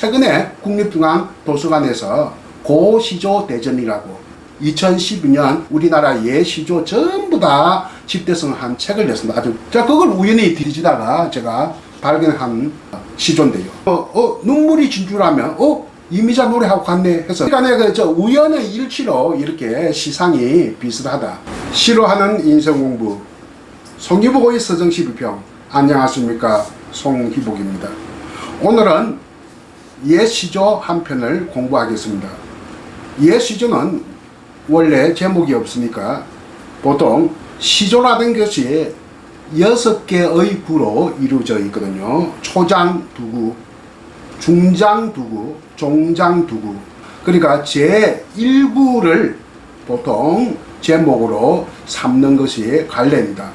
최근에 국립중앙도서관에서 고시조 대전이라고 2012년 우리나라 예시조 전부 다 집대성한 책을 냈습니다. 아주 제가 그걸 우연히 뒤지다가 제가 발견한 시조인데요. 눈물이 진주라면 이미자 노래하고 같네 해서 그러니까 저 우연의 일치로 이렇게 시상이 비슷하다. 싫어하는 인생공부 송희복의 서정시비평. 안녕하십니까, 송희복입니다. 오늘은 예시조 한 편을 공부하겠습니다. 예시조는 원래 제목이 없으니까 보통 시조라는 것이 6개의 구로 이루어져 있거든요. 초장 두구, 중장 두구, 종장 두구. 그러니까 제1구를 보통 제목으로 삼는 것이 관례입니다.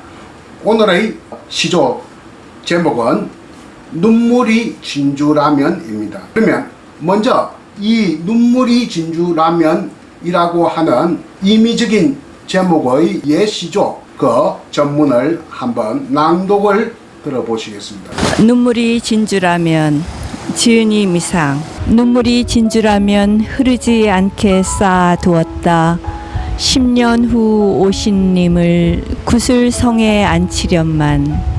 오늘의 시조 제목은 눈물이 진주라면입니다. 그러면 먼저 이 눈물이 진주라면이라고 하는 임의적인 제목의 예시조 그 전문을 한번 낭독을 들어보시겠습니다. 눈물이 진주라면 지은이 미상. 눈물이 진주라면 흐르지 않게 쌓아두었다. 10년 후 오신 님을 구슬성에 앉히련만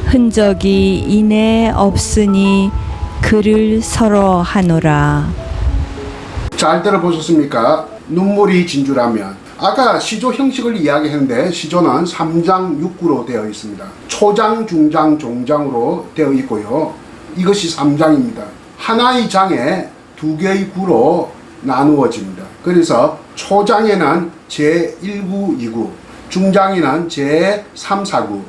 흔적이 이내 없으니 그를 서러 하노라. 잘 들어보셨습니까? 눈물이 진주라면. 아까 시조 형식을 이야기했는데 시조는 3장 6구로 되어 있습니다. 초장, 중장, 종장으로 되어 있고요. 이것이 3장입니다. 하나의 장에 2개의 구로 나누어집니다. 그래서 초장에는 제1구, 2구, 중장에는 제3, 4구,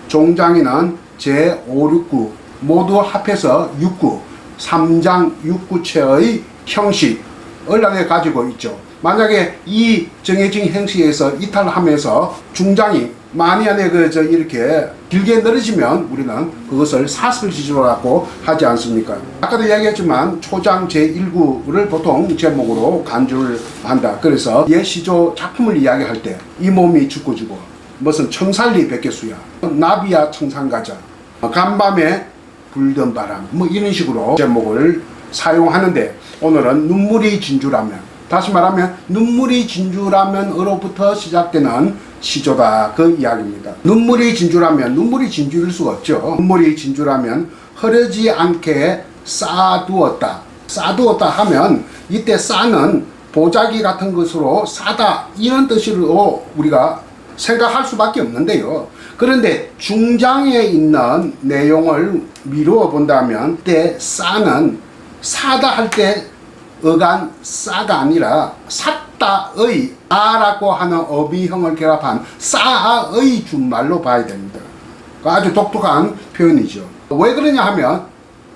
종장에는 제5, 6구, 모두 합해서 6구, 3장 6구체의 형식을 안에 가지고 있죠. 만약에 이 정해진 형식에서 이탈하면서 중장이 많이 안에 이렇게 길게 늘어지면 우리는 그것을 사슬시조라고 하지 않습니까? 아까도 이야기했지만 초장 제1구를 보통 제목으로 간주를 한다. 그래서 예시조 작품을 이야기할 때 이 몸이 죽고 죽어, 무슨 청살리 백개수야, 나비야 청산가자, 간밤에 불던 바람, 뭐 이런 식으로 제목을 사용하는데 오늘은 눈물이 진주라면, 다시 말하면 눈물이 진주라면으로부터 시작되는 시조다, 그 이야기입니다. 눈물이 진주라면, 눈물이 진주일 수가 없죠. 눈물이 진주라면 흐르지 않게 쌓아두었다. 쌓아두었다 하면 이때 쌓는 보자기 같은 것으로 싸다, 이런 뜻으로 우리가 생각할 수밖에 없는데요. 그런데 중장에 있는 내용을 미루어 본다면 이때 싸는 사다 할 때 어간 싸가 아니라 샀다의 아라고 하는 어비형을 결합한 싸의 준말로 봐야 됩니다. 아주 독특한 표현이죠. 왜 그러냐 하면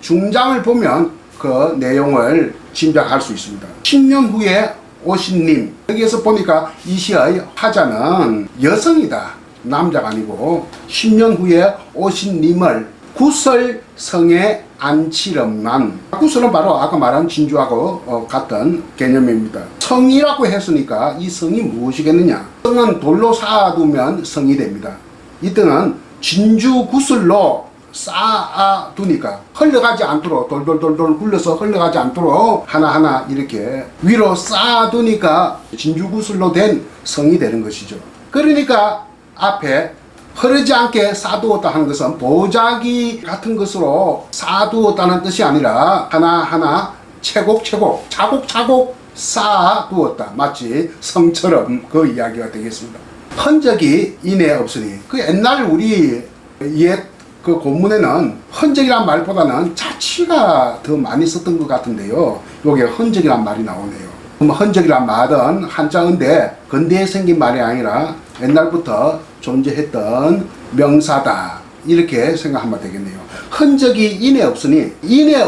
중장을 보면 그 내용을 짐작할 수 있습니다. 10년 후에 오신 님, 여기에서 보니까 이 시의 화자는 여성이다, 남자가 아니고 10년 후에 오신 님을 구설성에 앉히련만. 구설은 바로 아까 말한 진주하고 같은 개념입니다. 성이라고 했으니까 이 성이 무엇이겠느냐? 성은 돌로 쌓아두면 성이 됩니다. 이때는 진주 구슬로 쌓아두니까 흘러가지 않도록 돌돌돌돌 굴려서 흘러가지 않도록 하나하나 이렇게 위로 쌓아두니까 진주 구슬로 된 성이 되는 것이죠. 그러니까 앞에 흐르지 않게 쌓아두었다 하는 것은 보자기 같은 것으로 쌓아두었다는 뜻이 아니라 하나하나 차곡차곡 차곡차곡 쌓아두었다. 마치 성처럼 그 이야기가 되겠습니다. 흔적이 이내 없으니, 그 옛날 우리 옛 그 본문에는 흔적이란 말보다는 자취가 더 많이 썼던 것 같은데요. 여기에 흔적이란 말이 나오네요. 그럼 흔적이란 말은 한자인데 근대에 생긴 말이 아니라 옛날부터 존재했던 명사다, 이렇게 생각하면 되겠네요. 흔적이 이내 없으니, 이내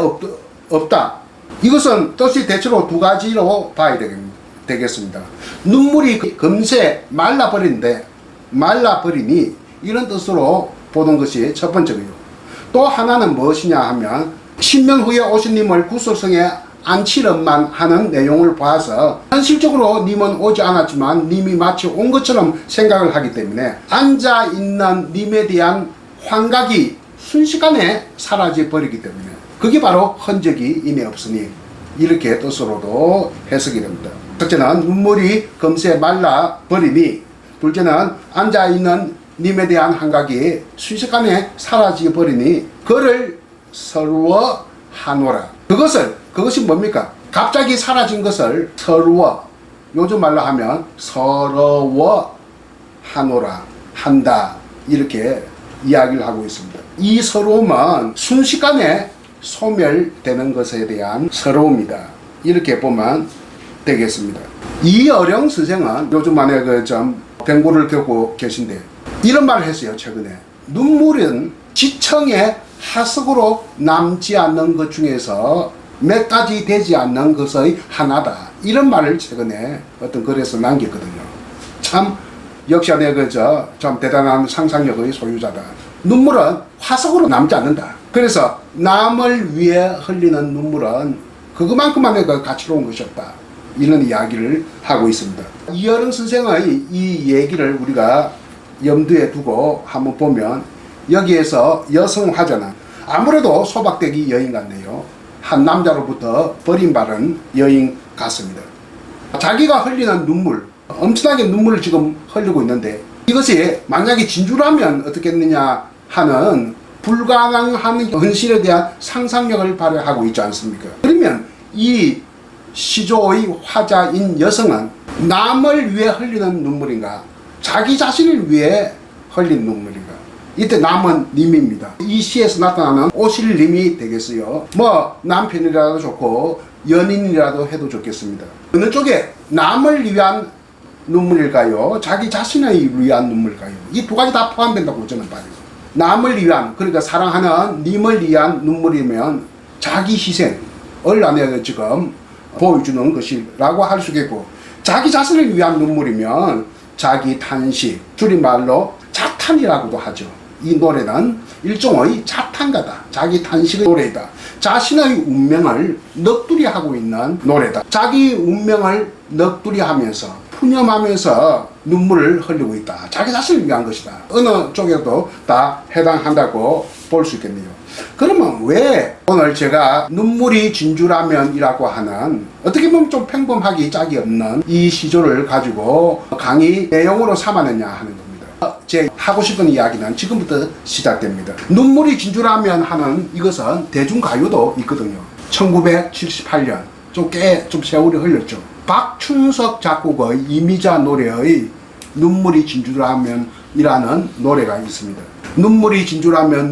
없다, 이것은 뜻이 대체로 두 가지로 봐야 되겠습니다. 눈물이 금세 말라버린데 말라버리니, 이런 뜻으로 보는 것이 첫 번째고요. 또 하나는 무엇이냐 하면 10년 후에 오신 님을 구설성에 앉히련만 하는 내용을 봐서 현실적으로 님은 오지 않았지만 님이 마치 온 것처럼 생각을 하기 때문에 앉아있는 님에 대한 환각이 순식간에 사라져 버리기 때문에 그게 바로 흔적이 이미 없으니 이렇게 뜻으로도 해석이 됩니다. 첫째는 눈물이 금세 말라 버림이, 둘째는 앉아있는 님에 대한 감각이 순식간에 사라져 버리니 그를 서러워하노라. 그것이 뭡니까? 갑자기 사라진 것을 요즘 말로 하면 서러워하노라 한다, 이렇게 이야기를 하고 있습니다. 이 서러움은 순식간에 소멸되는 것에 대한 서러움이다, 이렇게 보면 되겠습니다. 이어령 선생은 요즘 만에 병고를 겪고 계신데 이런 말을 했어요. 최근에 눈물은 지청의 하석으로 남지 않는 것 중에서 몇 가지 되지 않는 것의 하나다, 이런 말을 최근에 어떤 글에서 남겼거든요. 참 역시 참 대단한 상상력의 소유자다. 눈물은 화석으로 남지 않는다. 그래서 남을 위해 흘리는 눈물은 그것만큼만의 가치로운 것이 없다, 이런 이야기를 하고 있습니다. 이어령 선생의 이 얘기를 우리가 염두에 두고 한번 보면 여기에서 여성 화자는 아무래도 소박대기 여인 같네요. 한 남자로부터 버림받은 여인 같습니다. 자기가 흘리는 눈물, 엄청나게 눈물을 지금 흘리고 있는데 이것이 만약에 진주라면 어떻겠느냐 하는 불가능한 현실에 대한 상상력을 발휘하고 있지 않습니까? 그러면 이 시조의 화자인 여성은 남을 위해 흘리는 눈물인가, 자기 자신을 위해 흘린 눈물인가? 이때 남은 님입니다. 이 시에서 나타나는 오실님이 되겠어요. 남편이라도 좋고 연인이라도 해도 좋겠습니다. 어느 쪽에 남을 위한 눈물일까요? 자기 자신을 위한 눈물일까요? 이 두 가지 다 포함된다고 저는 봐요. 남을 위한, 그러니까 사랑하는 님을 위한 눈물이면 자기 희생을 안에 지금 보여주는 것이라고 할 수 있겠고, 자기 자신을 위한 눈물이면 자기 탄식, 줄임말로 자탄이라고도 하죠. 이 노래는 일종의 자탄가다, 자기 탄식의 노래이다. 자신의 운명을 넋두리 하고 있는 노래다. 자기 운명을 넋두리 하면서 푸념하면서 눈물을 흘리고 있다. 자기 자신을 위한 것이다. 어느 쪽에도 다 해당한다고 볼 수 있겠네요. 그러면 왜 오늘 제가 눈물이 진주라면이라고 하는, 어떻게 보면 좀 평범하기 짝이 없는 이 시조를 가지고 강의 내용으로 삼아냈냐 하는 겁니다. 제 하고 싶은 이야기는 지금부터 시작됩니다. 눈물이 진주라면 하는 이것은 대중가요도 있거든요. 1978년 좀 세월이 흘렸죠. 박춘석 작곡의 이미자 노래의 눈물이 진주라면이라는 노래가 있습니다. 눈물이 진주라면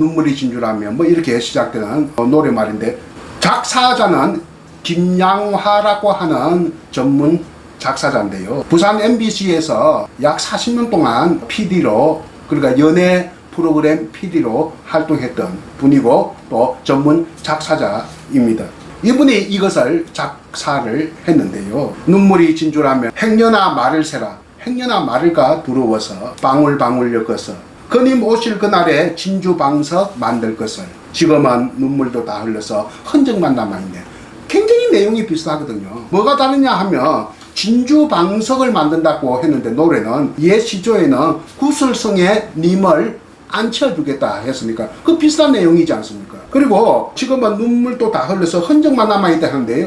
이렇게 시작되는 노래말인데, 작사자는 김양화라고 하는 전문 작사자인데요. 부산 MBC에서 약 40년 동안 PD로, 그러니까 연예 프로그램 PD로 활동했던 분이고 또 전문 작사자입니다. 이분이 이것을 작사를 했는데요. 눈물이 진주라면 행여나 말을 세라, 행여나 말을가 두려워서 방울방울 엮어서 그님 오실 그날에 진주방석 만들 것을, 지금은 눈물도 다 흘러서 흔적만 남아있네. 굉장히 내용이 비슷하거든요. 뭐가 다르냐 하면 진주방석을 만든다고 했는데 노래는 옛 시조에는 구슬성에 님을 앉혀주겠다 했으니까 그 비슷한 내용이지 않습니까? 그리고 지금은 눈물도 다 흘러서 흔적만 남아있다 하는데,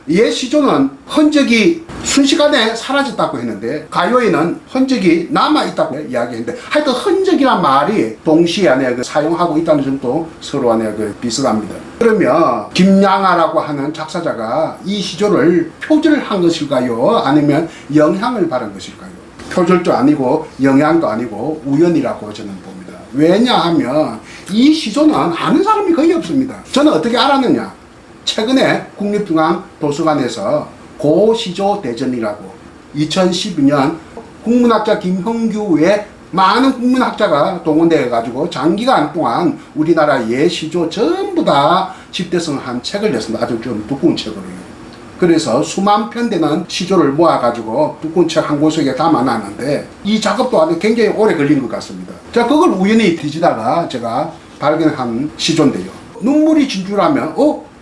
옛 시조는 흔적이 순식간에 사라졌다고 했는데 가요에는 흔적이 남아있다고 이야기했는데, 하여튼 흔적이란 말이 동시에 안에 사용하고 있다는 점도 서로 안에 비슷합니다. 그러면 김양아라고 하는 작사자가 이 시조를 표절한 것일까요? 아니면 영향을 받은 것일까요? 표절도 아니고 영향도 아니고 우연이라고 저는 봅니다. 왜냐하면 이 시조는 아는 사람이 거의 없습니다. 저는 어떻게 알았느냐? 최근에 국립중앙도서관에서 고시조 대전이라고 2012년 국문학자 김형규 외 많은 국문학자가 동원되어 가지고 장기간 동안 우리나라 예시조 전부 다 집대성한 책을 냈습니다. 아주 좀 두꺼운 책으로요. 그래서 수만 편 되는 시조를 모아가지고 두꺼운 책 한 권속에 담아놨는데 이 작업도 아주 굉장히 오래 걸린 것 같습니다. 자, 그걸 우연히 뒤지다가 제가 발견한 시조인데요. 눈물이 진주라면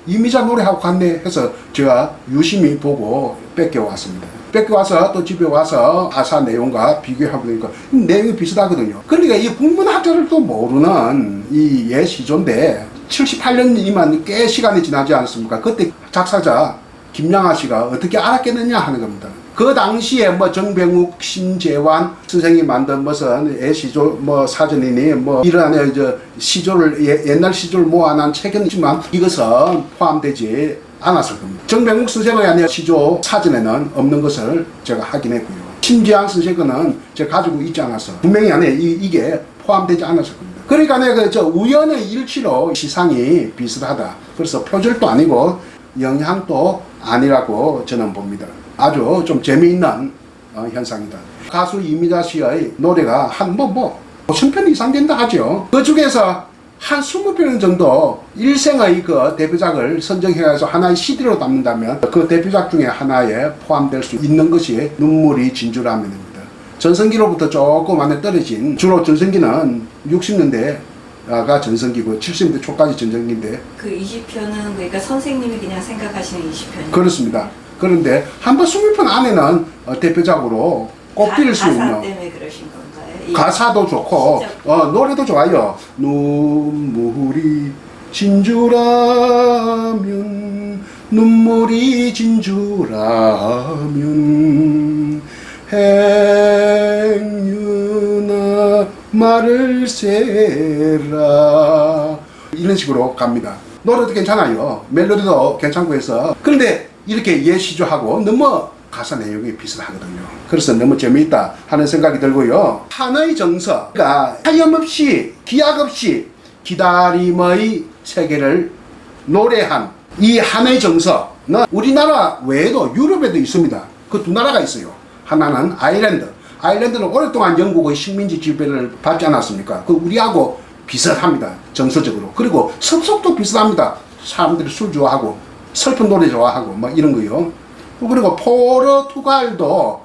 이미자 노래하고 같네 해서 제가 유심히 보고 뺏겨왔습니다. 뺏겨와서 또 집에 와서 가사 내용과 비교해 보니까 내용이 비슷하거든요. 그러니까 이 국문학자를 또 모르는 이 옛 시조인데 78년이면 꽤 시간이 지나지 않았습니까? 그때 작사자 김양아 씨가 어떻게 알았겠느냐 하는 겁니다. 그 당시에 뭐 정병욱, 신재환 선생이 만든 무슨 애시조 뭐 사전이니 뭐 이런 시조를 옛날 시조를 모아놓은 책은 있지만 이것은 포함되지 않았을 겁니다. 정병욱 선생의 시조 사전에는 없는 것을 제가 확인했고요. 신재환 선생은 제가 가지고 있지 않아서 분명히 이게 포함되지 않았을 겁니다. 그러니까 우연의 일치로 시상이 비슷하다. 그래서 표절도 아니고 영향도 아니라고 저는 봅니다. 아주 좀 재미있는 현상이다. 가수 이미자 씨의 노래가 한 50편 이상 된다 하죠. 그 중에서 한 20편 정도 일생의 그 데뷔작을 선정해서 하나의 CD로 담는다면 그 데뷔작 중에 하나에 포함될 수 있는 것이 눈물이 진주라면입니다. 전성기로부터 조금 안에 떨어진, 주로 전성기는 60년대가 전성기고 70년대 초까지 전성기인데 그 20편은 그러니까 선생님이 그냥 생각하시는 20편. 그렇습니다. 그런데 한번 20편 안에는 대표작으로 꼽힐 수 있는 가사 때문에 그러신 건가요? 가사도 좋고 노래도 좋아요. 눈물이 진주라면 눈물이 진주라면 행유나 말을 세라 이런 식으로 갑니다. 노래도 괜찮아요. 멜로디도 괜찮고 해서. 그런데 이렇게 예시조하고 너무 가사 내용이 비슷하거든요. 그래서 너무 재미있다 하는 생각이 들고요. 한의 정서, 그러니까 하염없이 기약 없이 기다림의 세계를 노래한 이 한의 정서는 우리나라 외에도 유럽에도 있습니다. 그 두 나라가 있어요. 하나는 아일랜드. 아일랜드는 오랫동안 영국의 식민지 지배를 받지 않았습니까? 그 우리하고 비슷합니다. 정서적으로. 그리고 습속도 비슷합니다. 사람들이 술 좋아하고 슬픈 노래 좋아하고 막 이런 거요. 그리고 포르투갈도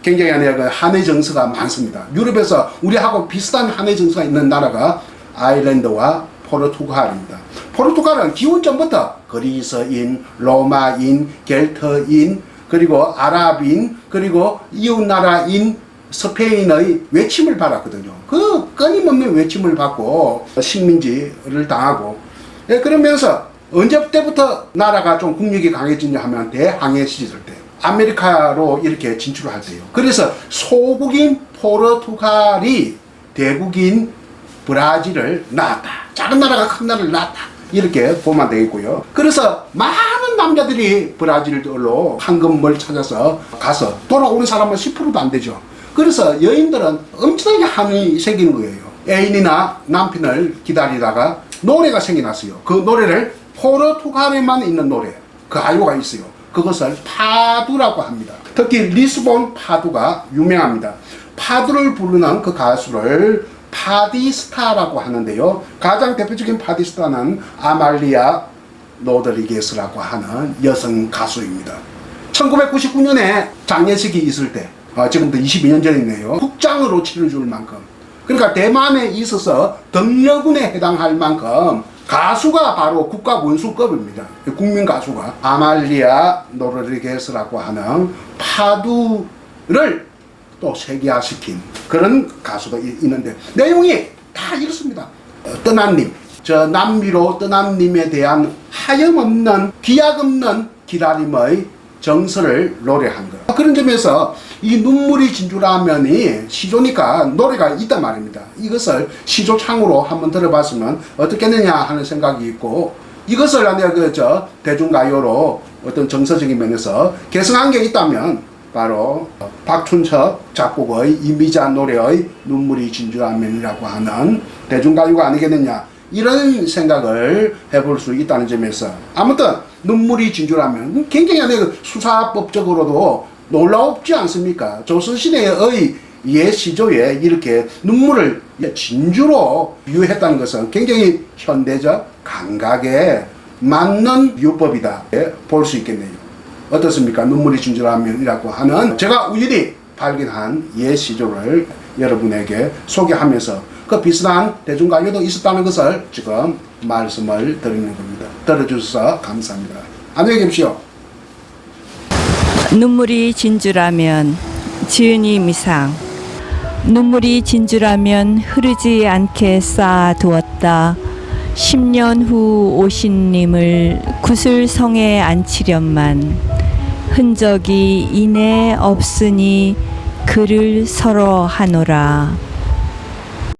굉장히 한의 정서가 많습니다. 유럽에서 우리하고 비슷한 한의 정서가 있는 나라가 아일랜드와 포르투갈입니다. 포르투갈은 기원전부터 그리스인, 로마인, 겔트인, 그리고 아랍인, 그리고 이웃나라인 스페인의 외침을 받았거든요. 그 끊임없는 외침을 받고 식민지를 당하고 그러면서 언제 때부터 나라가 좀 국력이 강해지냐 하면 대항해 시절 때 아메리카로 이렇게 진출을 할 때요. 그래서 소국인 포르투갈이 대국인 브라질을 낳았다. 작은 나라가 큰 나라를 낳았다. 이렇게 보면 되겠고요. 그래서 많은 남자들이 브라질로 황금을 찾아서 가서 돌아오는 사람은 10%도 안 되죠. 그래서 여인들은 엄청나게 한이 생기는 거예요. 애인이나 남편을 기다리다가 노래가 생겨났어요. 그 노래를 포르투갈에만 있는 노래, 그 가요가 있어요. 그것을 파두라고 합니다. 특히 리스본 파두가 유명합니다. 파두를 부르는 그 가수를 파디스타라고 하는데요. 가장 대표적인 파디스타는 아말리아 로드리게스라고 하는 여성 가수입니다. 1999년에 장례식이 있을 때, 지금부터 22년 전이네요. 국장으로 치러줄 만큼, 그러니까 대만에 있어서 덕려군에 해당할 만큼 가수가 바로 국가 원수급입니다. 국민 가수가 아말리아 로드리게스라고 하는 파두를 또 세계화시킨 그런 가수가 있는데 내용이 다 이렇습니다. 떠난 님, 저 남미로 떠난 님에 대한 하염없는 기약 없는 기다림의 정서를 노래한 것. 그런 점에서 이 눈물이 진주라면이 시조니까 노래가 있단 말입니다. 이것을 시조창으로 한번 들어봤으면 어떻겠느냐 하는 생각이 있고, 이것을 대중가요로 어떤 정서적인 면에서 개성한 게 있다면 바로 박춘석 작곡의 이미자 노래의 눈물이 진주라면이라고 하는 대중가요가 아니겠느냐, 이런 생각을 해볼 수 있다는 점에서 아무튼 눈물이 진주라면 굉장히 수사법적으로도 놀라웠지 않습니까? 조선시대의 예시조에 이렇게 눈물을 진주로 비유했다는 것은 굉장히 현대적 감각에 맞는 비유법이다 볼 수 있겠네요. 어떻습니까? 눈물이 진주라면이라고 하는 제가 우연히 발견한 예시조를 여러분에게 소개하면서 그 비슷한 대중가요도 있었다는 것을 지금 말씀을 드리는 겁니다. 들어주셔서 감사합니다. 안녕히 계십시오. 눈물이 진주라면 지은이 미상. 눈물이 진주라면 흐르지 않게 쌓아두었다. 10년 후 오신님을 구슬성에 앉히련만 흔적이 이내 없으니 그를 서러 하노라.